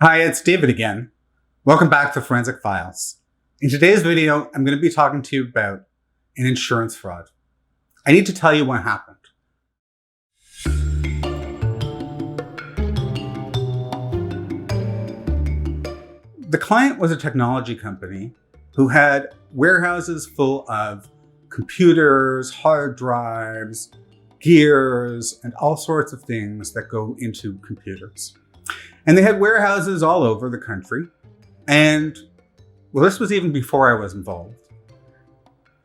Hi, it's David again. Welcome back to Forensic Files. In today's video, I'm going to be talking to you about an insurance fraud. I need to tell you what happened. The client was a technology company who had warehouses full of computers, hard drives, gears, and all sorts of things that go into computers. And they had warehouses all over the country. And, well, this was even before I was involved.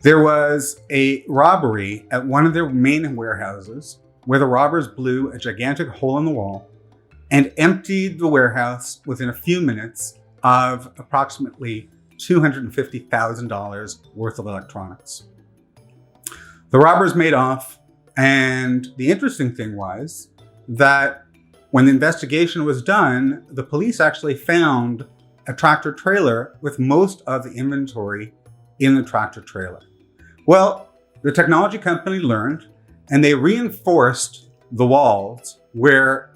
There was a robbery at one of their main warehouses where the robbers blew a gigantic hole in the wall and emptied the warehouse within a few minutes of approximately $250,000 worth of electronics. The robbers made off, and the interesting thing was that when the investigation was done, the police actually found a tractor trailer with most of the inventory in the tractor trailer. Well, the technology company learned, and they reinforced the walls where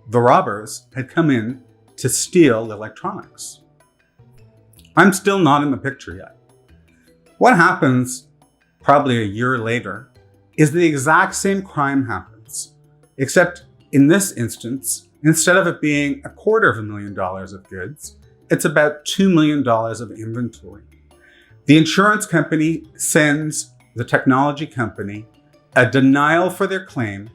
the robbers had come in to steal the electronics. I'm still not in the picture yet. What happens probably a year later is the exact same crime happens, except in this instance, instead of it being $250,000 of goods, it's about $2 million of inventory. The insurance company sends the technology company a denial for their claim,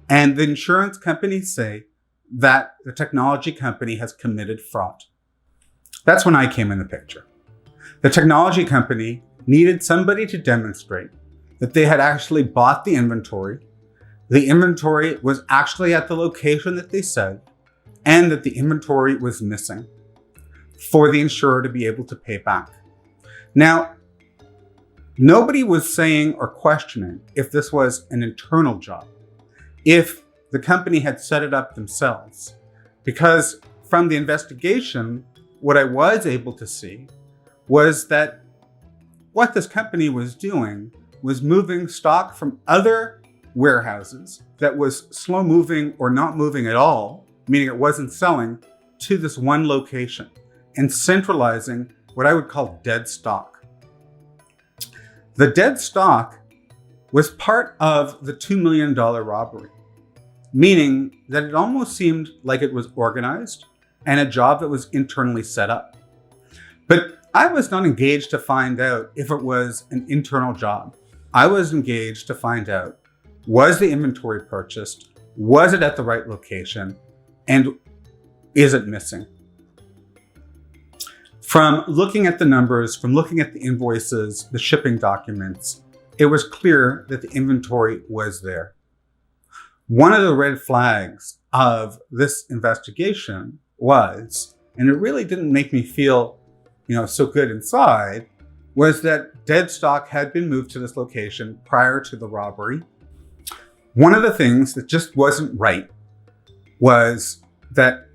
and the insurance companies say that the technology company has committed fraud. That's when I came in the picture. The technology company needed somebody to demonstrate that they had actually bought the inventory was actually at the location that they said, and that the inventory was missing for the insurer to be able to pay back. Now, nobody was saying or questioning if this was an internal job, if the company had set it up themselves, because from the investigation, what I was able to see was that what this company was doing was moving stock from other warehouses that was slow moving or not moving at all, meaning it wasn't selling, to this one location and centralizing what I would call dead stock. The dead stock was part of the $2 million robbery, meaning that it almost seemed like it was organized and a job that was internally set up. But I was not engaged to find out if it was an internal job. I was engaged to find out, was the inventory purchased? Was it at the right location? And is it missing? From looking at the numbers, from looking at the invoices, the shipping documents, it was clear that the inventory was there. One of the red flags of this investigation was, and it really didn't make me feel, so good inside, was that dead stock had been moved to this location prior to the robbery. One of the things that just wasn't right was that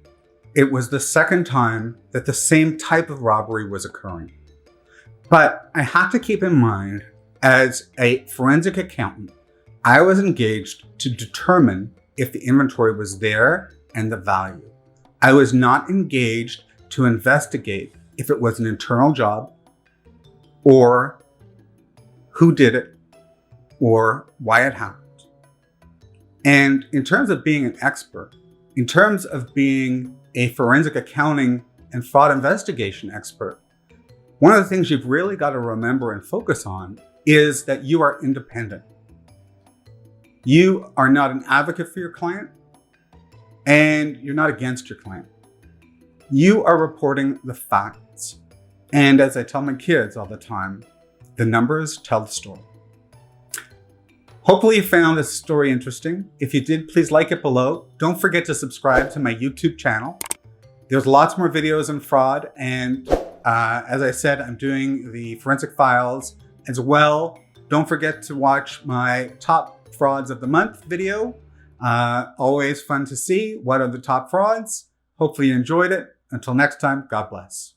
it was the second time that the same type of robbery was occurring. But I have to keep in mind, as a forensic accountant, I was engaged to determine if the inventory was there and the value. I was not engaged to investigate if it was an internal job or who did it or why it happened. And in terms of being an expert, in terms of being a forensic accounting and fraud investigation expert, one of the things you've really got to remember and focus on is that you are independent. You are not an advocate for your client, and you're not against your client. You are reporting the facts. And as I tell my kids all the time, the numbers tell the story. Hopefully you found this story interesting. If you did, please like it below. Don't forget to subscribe to my YouTube channel. There's lots more videos on fraud. And as I said, I'm doing the Forensic Files as well. Don't forget to watch my top frauds of the month video. Always fun to see what are the top frauds. Hopefully you enjoyed it. Until next time, God bless.